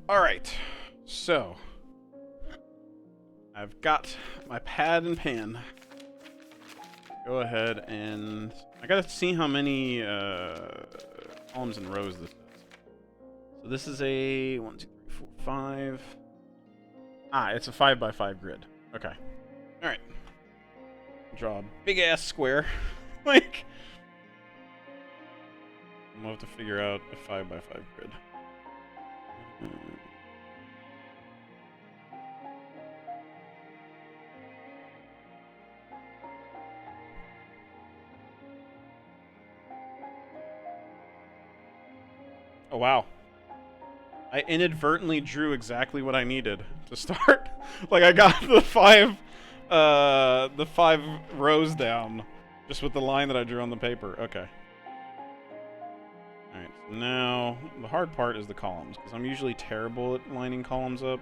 Alright, so I've got my pad and pen. Go ahead and I gotta see how many columns and rows this is. So this is a 1, 2, 3, 4, 5. Ah, it's a 5 by 5 grid. Okay. Alright. Draw a big ass square. Like, I'm gonna have to figure out a 5 by 5 grid. Oh wow. I inadvertently drew exactly what I needed to start. Like I got the five rows down just with the line that I drew on the paper. Okay. Alright, so now the hard part is the columns, because I'm usually terrible at lining columns up.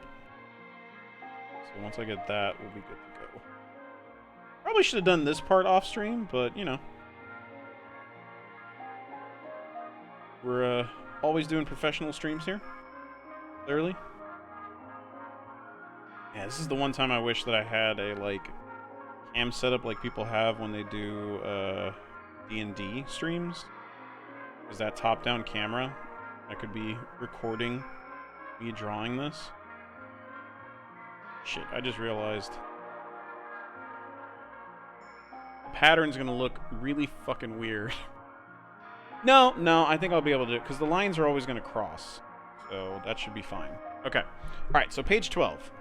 So once I get that, we'll be good to go. Probably should have done this part off stream, but you know. We're always doing professional streams here. Clearly. Yeah, this is the one time I wish that I had a, like, cam setup like people have when they do D&D streams. Is that top-down camera? I could be recording me drawing this. Shit, I just realized. The pattern's gonna look really fucking weird. No, I think I'll be able to do it, because the lines are always gonna cross. So that should be fine. Okay. Alright, so page 12.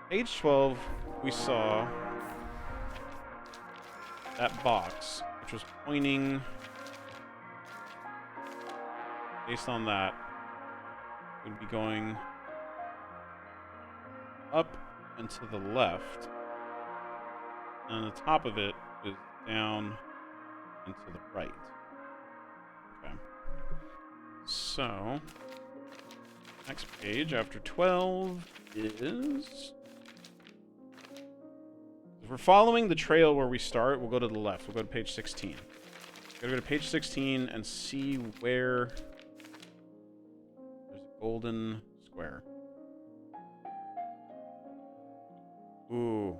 Page 12, we saw that box, which was pointing... Based on that, we'd be going up and to the left. And the top of it is down and to the right. Okay. So, next page after 12 is... If we're following the trail where we start, we'll go to the left. We'll go to page 16. Gotta go to page 16 and see where... Golden square. Ooh.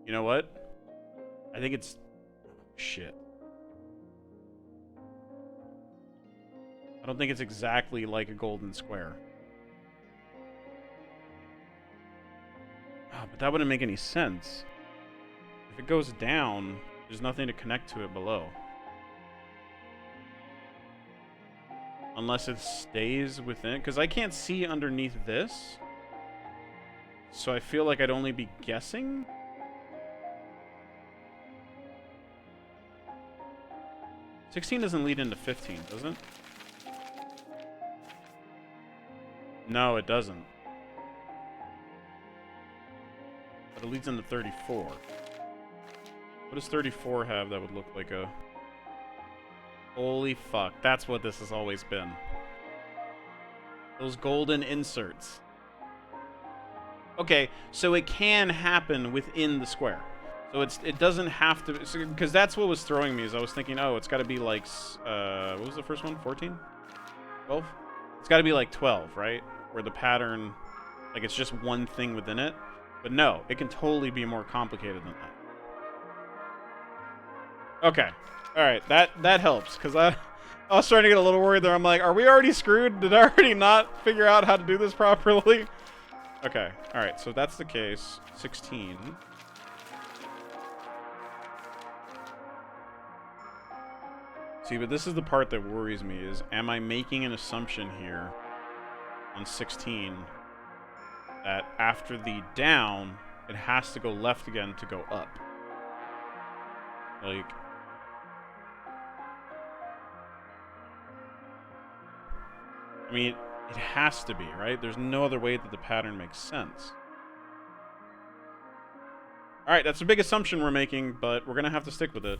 You know what? I think it's... Shit. I don't think it's exactly like a golden square. Oh, but that wouldn't make any sense. If it goes down, there's nothing to connect to it below. Unless it stays within... Because I can't see underneath this. So I feel like I'd only be guessing. $16 doesn't lead into 15, does it? No, it doesn't. But it leads into 34. What does 34 have that would look like a... Holy fuck, that's what this has always been. Those golden inserts. Okay, so it can happen within the square. So it doesn't have to... Because that's what was throwing me, is I was thinking, oh, it's got to be like... what was the first one? 14? 12? It's got to be like 12, right? Where the pattern... Like, it's just one thing within it. But no, it can totally be more complicated than that. Okay. Alright, that helps, because I was starting to get a little worried there. I'm like, are we already screwed? Did I already not figure out how to do this properly? Okay, alright, so if that's the case, 16. See, but this is the part that worries me, is am I making an assumption here on 16 that after the down, it has to go left again to go up? Like... I mean, it has to be, right? There's no other way that the pattern makes sense. Alright, that's a big assumption we're making, but we're gonna have to stick with it.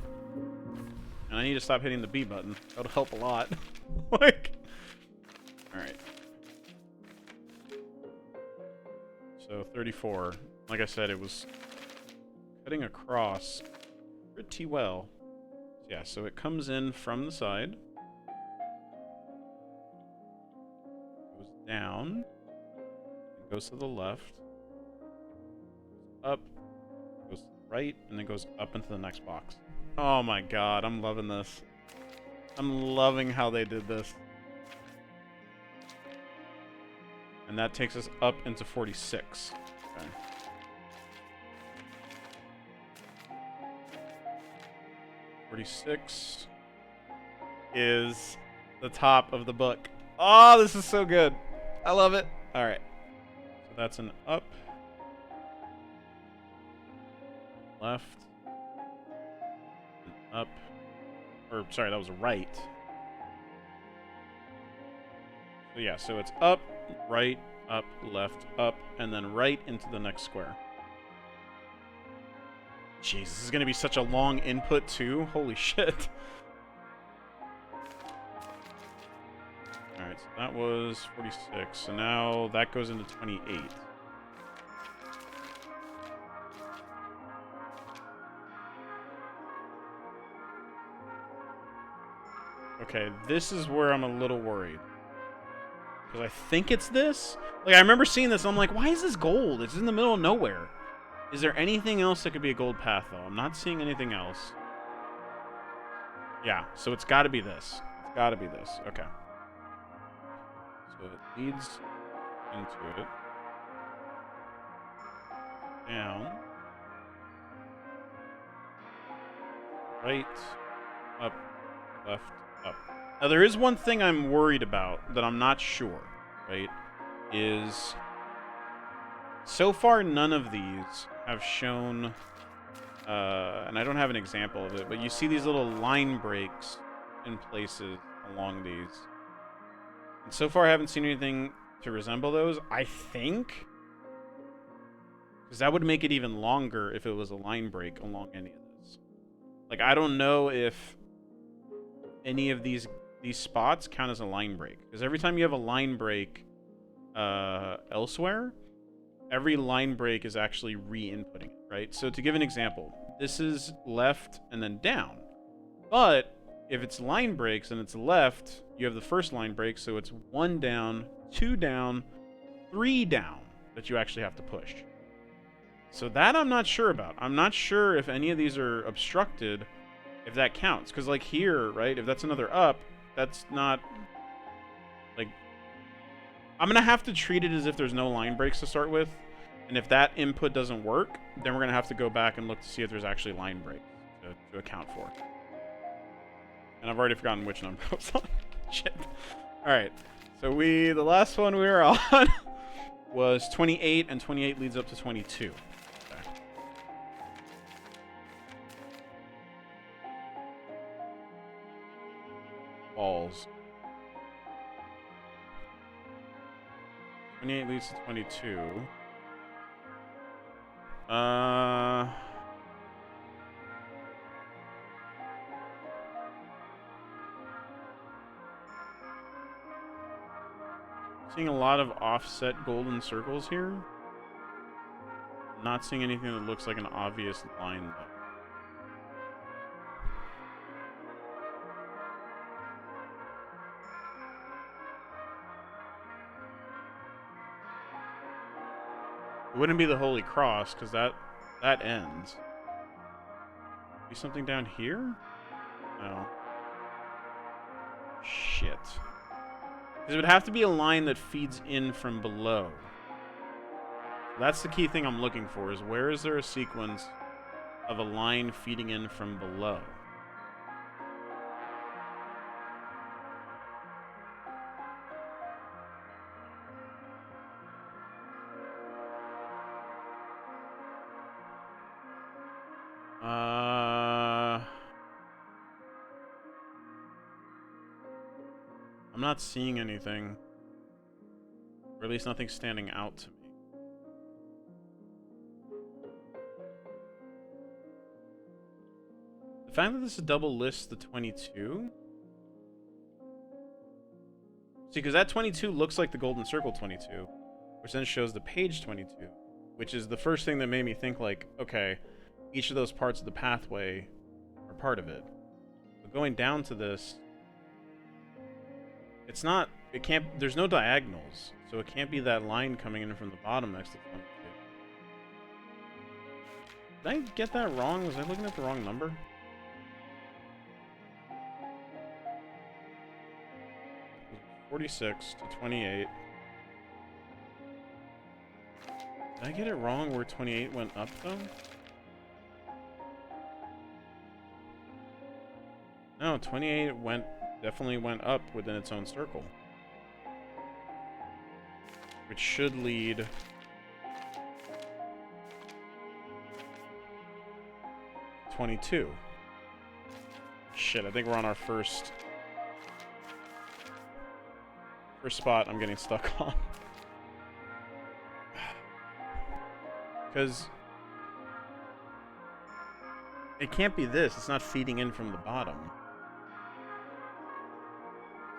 And I need to stop hitting the B button. That'll help a lot. Like... Alright. So, 34. Like I said, it was cutting across pretty well. Yeah, so it comes in from the side. Down. goes to the left, up, goes to the right, and then goes up into the next box. Oh my god, I'm loving this. I'm loving how they did this. And that takes us up into 46. Okay. .46 is the top of the book. Oh, this is so good. I love it. All right. So that's an up, left, and up. Or, sorry, that was a right. So yeah, so it's up, right, up, left, up, and then right into the next square. Jeez, this is going to be such a long input, too. Holy shit. Alright, so that was 46. So now that goes into 28. Okay, this is where I'm a little worried. Because I think it's this. Like, I remember seeing this, and I'm like, why is this gold? It's in the middle of nowhere. Is there anything else that could be a gold path, though? I'm not seeing anything else. Yeah, so it's got to be this. It's got to be this. Okay. So it leads into it. Down. Right. Up. Left. Up. Now, there is one thing I'm worried about that I'm not sure, right? Is so far none of these have shown, and I don't have an example of it, but you see these little line breaks in places along these. And so far I haven't seen anything to resemble those, I think. Because that would make it even longer if it was a line break along any of this. Like, I don't know if any of these spots count as a line break. Because every time you have a line break elsewhere, every line break is actually re-inputting it, right? So to give an example, this is left and then down. But if it's line breaks and it's left, you have the first line break, so it's 1 down, 2 down, 3 down that you actually have to push. So that I'm not sure about. I'm not sure if any of these are obstructed, if that counts. Because like here, right, if that's another up, that's not... like, I'm going to have to treat it as if there's no line breaks to start with. And if that input doesn't work, then we're going to have to go back and look to see if there's actually line breaks to account for. And I've already forgotten which number I was on. Shit. Alright. So the last one we were on was 28, and 28 leads up to 22. Okay. Balls. 28 leads to 22. Seeing a lot of offset golden circles here. Not seeing anything that looks like an obvious line, though. It wouldn't be the Holy Cross, because that ends. Be something down here? No. Shit. Because it would have to be a line that feeds in from below. That's the key thing I'm looking for, is where is there a sequence of a line feeding in from below? I'm not seeing anything. Or at least nothing standing out to me. The fact that this double lists the 22... See, because that 22 looks like the golden circle 22, which then shows the page 22, which is the first thing that made me think, like, okay, each of those parts of the pathway are part of it. But going down to this... It's not, it can't, there's no diagonals. So it can't be that line coming in from the bottom next to 22. Did I get that wrong? Was I looking at the wrong number? $46 to 28. Did I get it wrong where 28 went up, though? No, 28 definitely went up within its own circle. Which should lead... $22. Shit, I think we're on our first spot I'm getting stuck on. Because it can't be this. It's not feeding in from the bottom.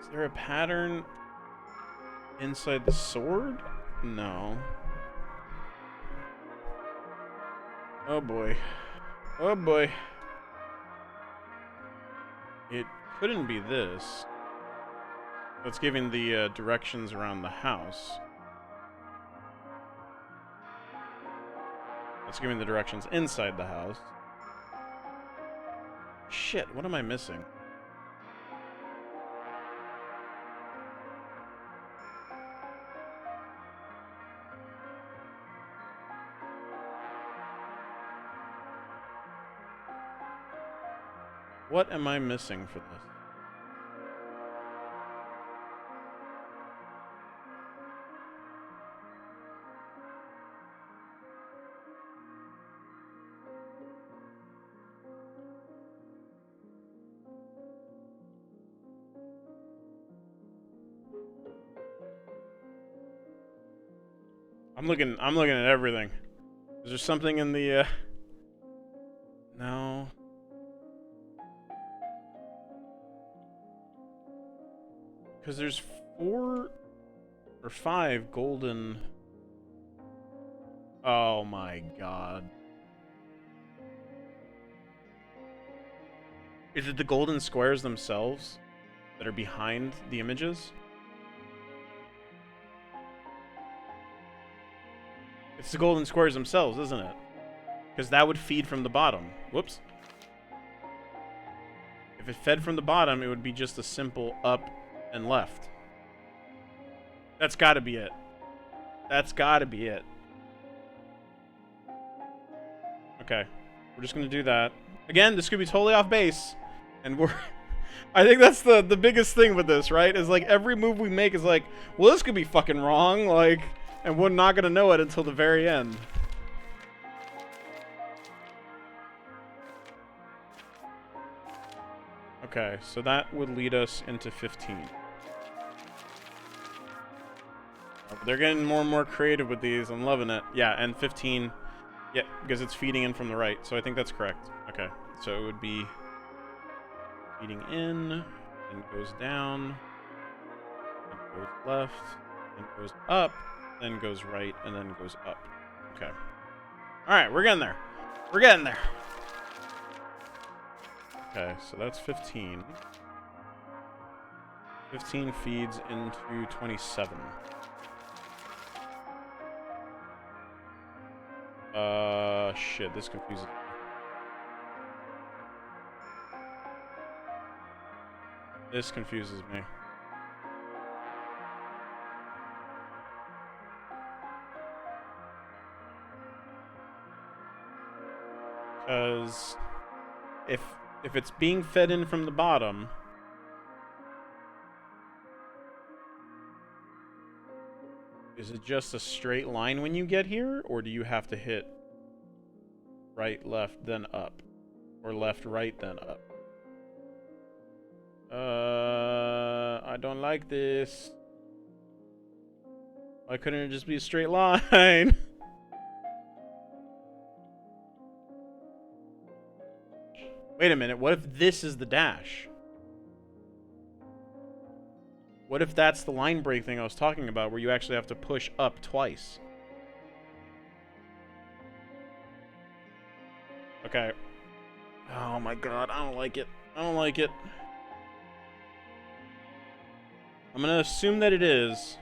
Is there a pattern inside the sword? No. Oh boy. Oh boy. It couldn't be this. That's giving the directions around the house. That's giving the directions inside the house. Shit, what am I missing? What am I missing for this? I'm looking at everything. Is there something in the no. Because there's 4 or 5 golden... Oh my god. Is it the golden squares themselves that are behind the images? It's the golden squares themselves, isn't it? Because that would feed from the bottom. Whoops. If it fed from the bottom, it would be just a simple up and left. That's gotta be it. That's gotta be it. Okay. We're just gonna do that. Again, this could be totally off base. And we're... I think that's the biggest thing with this, right? Is like every move we make is like, well, this could be fucking wrong. Like, and we're not gonna know it until the very end. Okay, so that would lead us into 15. They're getting more and more creative with these. I'm loving it. Yeah, and 15. Yeah, because it's feeding in from the right. So I think that's correct. Okay, so it would be feeding in, and goes down, and goes left, and goes up, then goes right, and then goes up. Okay. All right, we're getting there. We're getting there. Okay, so that's 15. 15 feeds into 27. Shit, this confuses me. This confuses me. Because if it's being fed in from the bottom, is it just a straight line when you get here, or do you have to hit right, left, then up? Or left, right, then up? I don't like this. Why couldn't it just be a straight line? Wait a minute, what if this is the dash? What if that's the line break thing I was talking about, where you actually have to push up twice? Okay. Oh my god, I don't like it. I don't like it. I'm gonna assume that it is.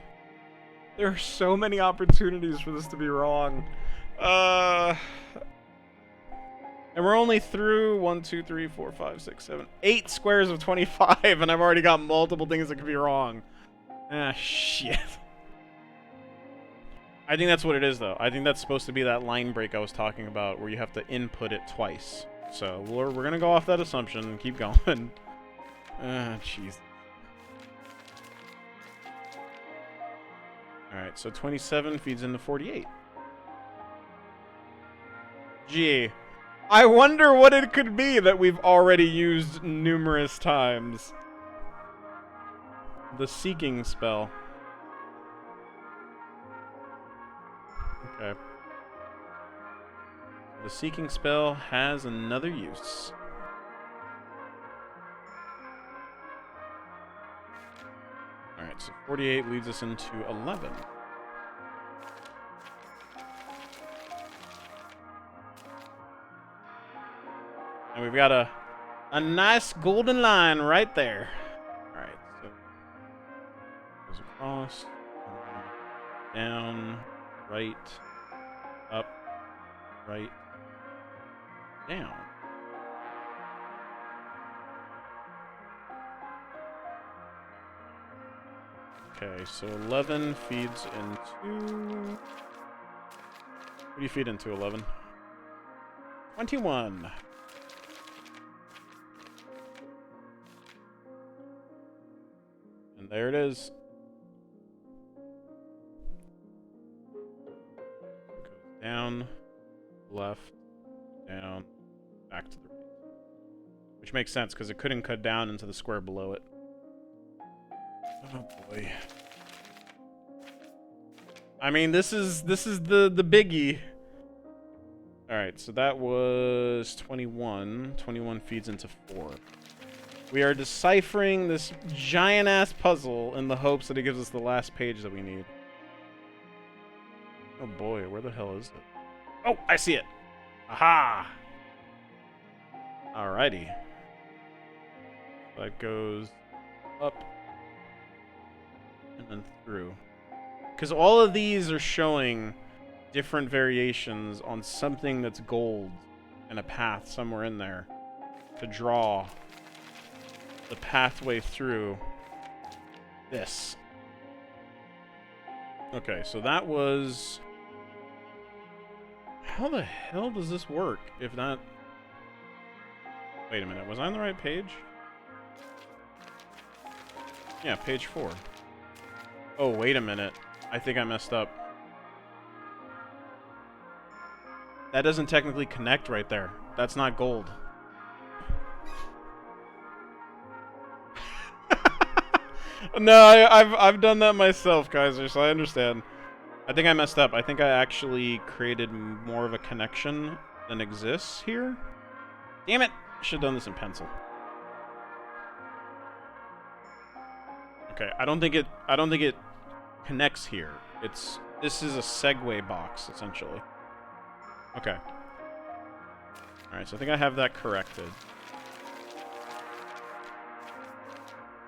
There are so many opportunities for this to be wrong. And we're only through 1, 2, 3, 4, 5, 6, 7, 8 squares of 25, and I've already got multiple things that could be wrong. Ah, shit. I think that's what it is, though. I think that's supposed to be that line break I was talking about, where you have to input it twice. So we're gonna go off that assumption and keep going. Ah, jeez. Alright, so 27 feeds into 48. Gee. I wonder what it could be that we've already used numerous times. The seeking spell. Okay. The seeking spell has another use. Alright, so 48 leads us into 11. And we've got a nice golden line right there. Alright, so goes across, down, right, up, right, down. Okay, so 11 feeds into... What do you feed into, 11? 21. And there it is. It goes down, left, down, back to the right. Which makes sense, because it couldn't cut down into the square below it. Oh boy. I mean, this is the biggie. Alright, so that was 21. 21 feeds into 4. We are deciphering this giant-ass puzzle in the hopes that it gives us the last page that we need. Oh boy, where the hell is it? Oh, I see it! Aha! Alrighty. That goes up and then through. Because all of these are showing different variations on something that's gold and a path somewhere in there to draw the pathway through this. Okay, so that was... How the hell does this work if not... Wait a minute, was I on the right page? Yeah, page 4. Oh, wait a minute. I think I messed up. That doesn't technically connect right there. That's not gold. No, I've done that myself, Kaiser, so I understand. I think I messed up. I think I actually created more of a connection than exists here. Damn it! Should have done this in pencil. Okay, I don't think it connects here. This is a segue box, essentially. Okay. Alright, so I think I have that corrected.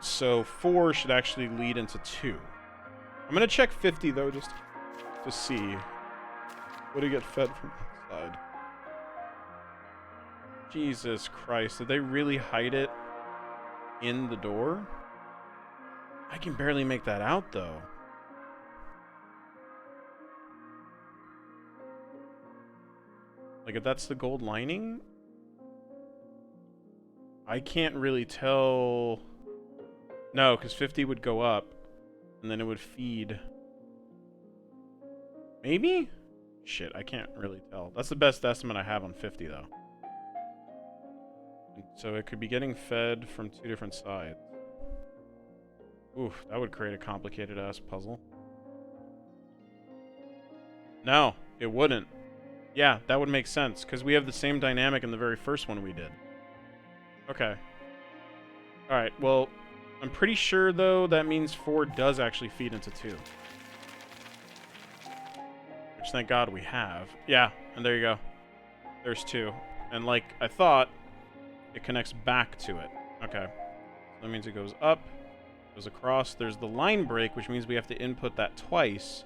So 4 should actually lead into 2. I'm gonna check 50 though, just to see. What do you get fed from the side? Jesus Christ, did they really hide it in the door? I can barely make that out though. Like, if that's the gold lining? I can't really tell... No, because 50 would go up, and then it would feed... Maybe? Shit, I can't really tell. That's the best estimate I have on 50, though. So it could be getting fed from 2 different sides. Oof, that would create a complicated-ass puzzle. No, it wouldn't. Yeah, that would make sense, because we have the same dynamic in the very first one we did. Okay. Alright, well, I'm pretty sure, though, that means 4 does actually feed into 2. Which, thank God, we have. Yeah, and there you go. There's 2. And like I thought, it connects back to it. Okay. That means it goes up, Goes across. There's the line break, which means we have to input that twice,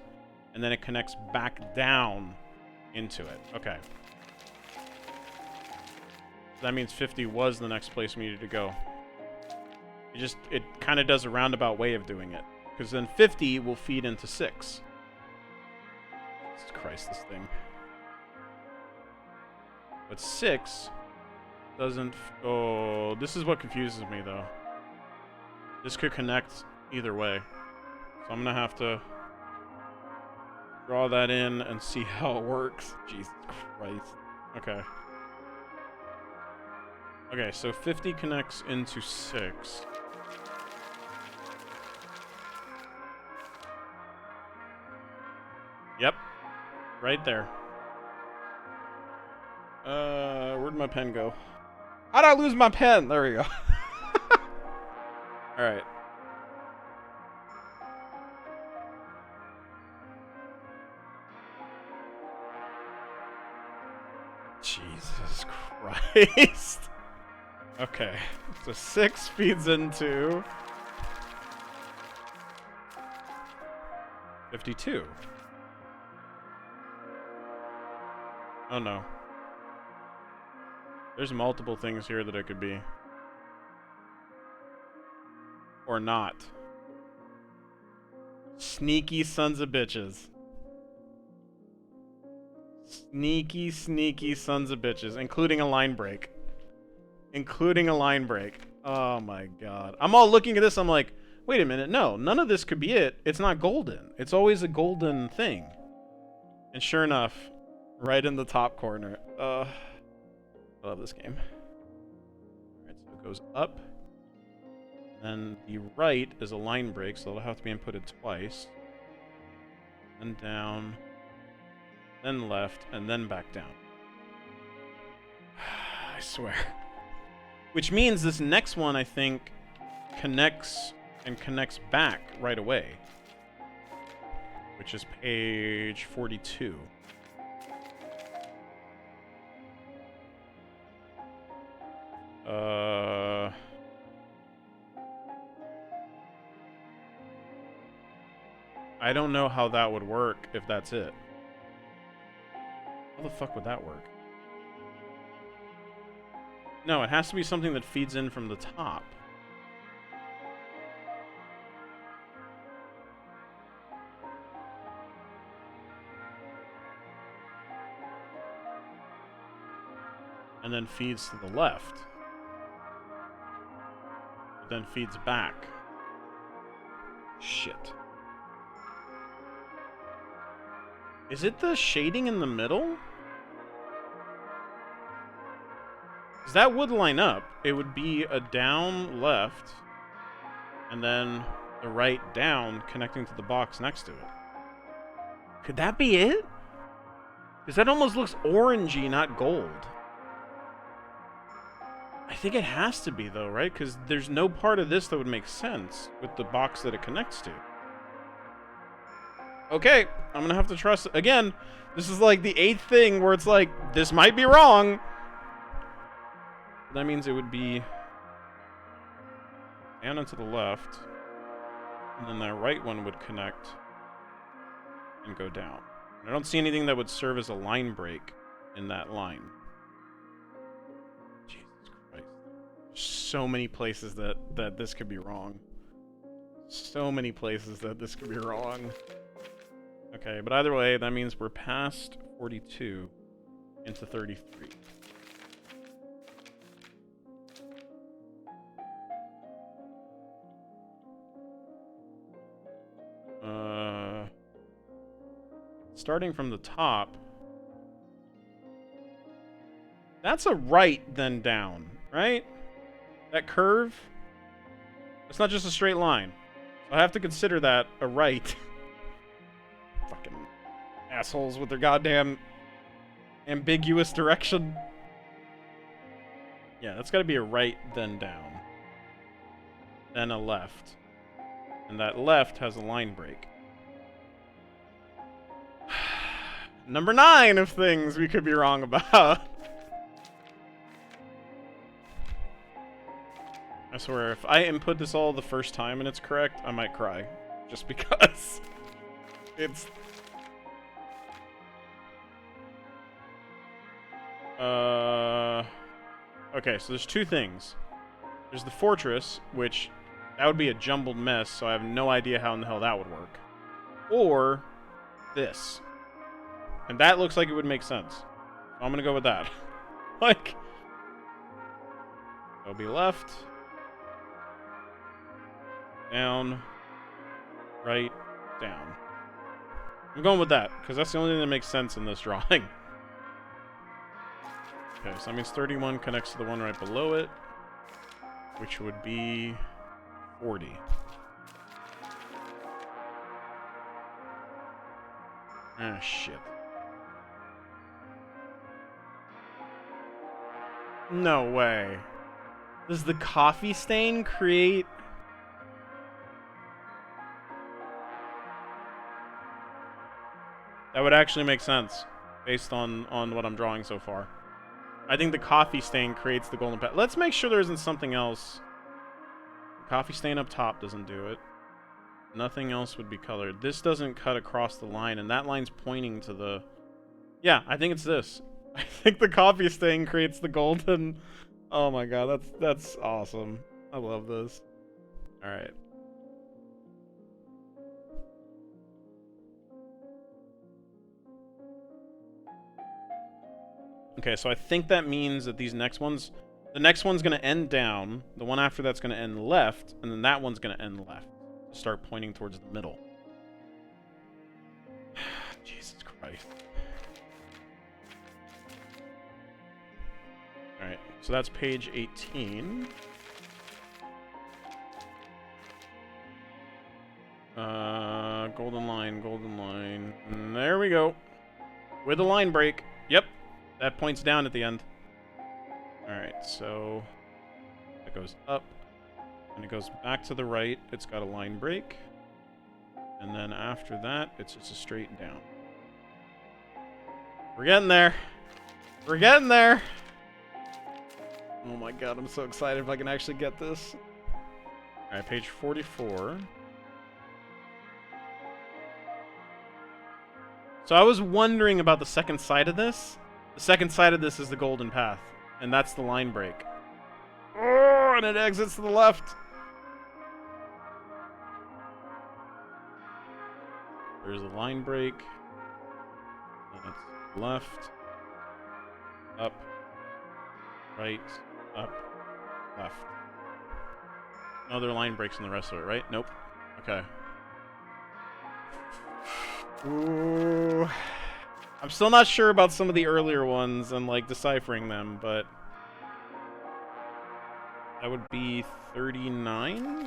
and then it connects back down into it. Okay. That means 50 was the next place we needed to go. It kind of does a roundabout way of doing it. Because then 50 will feed into 6. Jesus Christ, this thing. But 6 doesn't... Oh, this is what confuses me, though. This could connect either way. So I'm going to have to draw that in and see how it works. Jesus Christ. Okay. Okay, so 50 connects into 6. Yep. Right there. Where'd my pen go? How'd I lose my pen? There we go. Alright. Jesus Christ. Okay. So 6 feeds into 52. Oh no. There's multiple things here that it could be. Or not. Sneaky sons of bitches. Sneaky, sneaky sons of bitches. Including a line break. Including a line break. Oh my god. I'm all looking at this, I'm like, wait a minute, no, none of this could be it. It's not golden. It's always a golden thing. And sure enough, right in the top corner. I love this game. Alright, so it goes up. Then the right is a line break, so it'll have to be inputted twice. Then down. Then left, and then back down. I swear. Which means this next one, I think, connects and connects back right away. Which is page 42. I don't know how that would work if that's it. How the fuck would that work? No, it has to be something that feeds in from the top. And then feeds to the left. But then feeds back. Shit. Is it the shading in the middle? Because that would line up. It would be a down left, and then the right down connecting to the box next to it. Could that be it? Because that almost looks orangey, not gold. I think it has to be, though, right? Because there's no part of this that would make sense with the box that it connects to. Okay, I'm gonna have to trust it. Again, this is like the 8th thing where it's like, this might be wrong. That means it would be down and to the left, and then that right one would connect and go down. I don't see anything that would serve as a line break in that line. Jesus Christ. So many places that this could be wrong. So many places that this could be wrong. Okay, but either way, that means we're past 42 into 33. Starting from the top, that's a right then down, right? That curve, it's not just a straight line. So I have to consider that a right. Fucking assholes with their goddamn ambiguous direction. Yeah, that's gotta be a right, then down. Then a left. And that left has a line break. Number 9 of things we could be wrong about. I swear, if I input this all the first time and it's correct, I might cry. Just because it's... Okay, so there's two things. There's the fortress, which that would be a jumbled mess, so I have no idea how in the hell that would work. Or this. And that looks like it would make sense. So I'm gonna go with that. Like, it'll be left, down, right, down. I'm going with that, because that's the only thing that makes sense in this drawing. Okay, so that means 31 connects to the one right below it, which would be 40. Ah, shit. No way. Does the coffee stain create... That would actually make sense, based on what I'm drawing so far. I think the coffee stain creates the golden path. Let's make sure there isn't something else. The coffee stain up top doesn't do it. Nothing else would be colored. This doesn't cut across the line, and that line's pointing to the... Yeah, I think it's this. I think the coffee stain creates the golden... Oh my god, that's awesome. I love this. Alright. Okay, so I think that means that these next ones... The next one's going to end down, the one after that's going to end left, and then that one's going to end left. Start pointing towards the middle. Jesus Christ. Alright, so that's page 18. Golden line, golden line. And there we go. With a line break. Yep. That points down at the end. Alright, so it goes up, and it goes back to the right. It's got a line break. And then after that, it's just a straight down. We're getting there. We're getting there. Oh my god, I'm so excited if I can actually get this. Alright, page 44. So I was wondering about the second side of this. The second side of this is the golden path, and that's the line break. Oh, and it exits to the left. There's a line break. And it's left, up, right, up, left. No other line breaks in the rest of it, right? Nope. Okay. Ooh. I'm still not sure about some of the earlier ones and, like, deciphering them, but... That would be 39?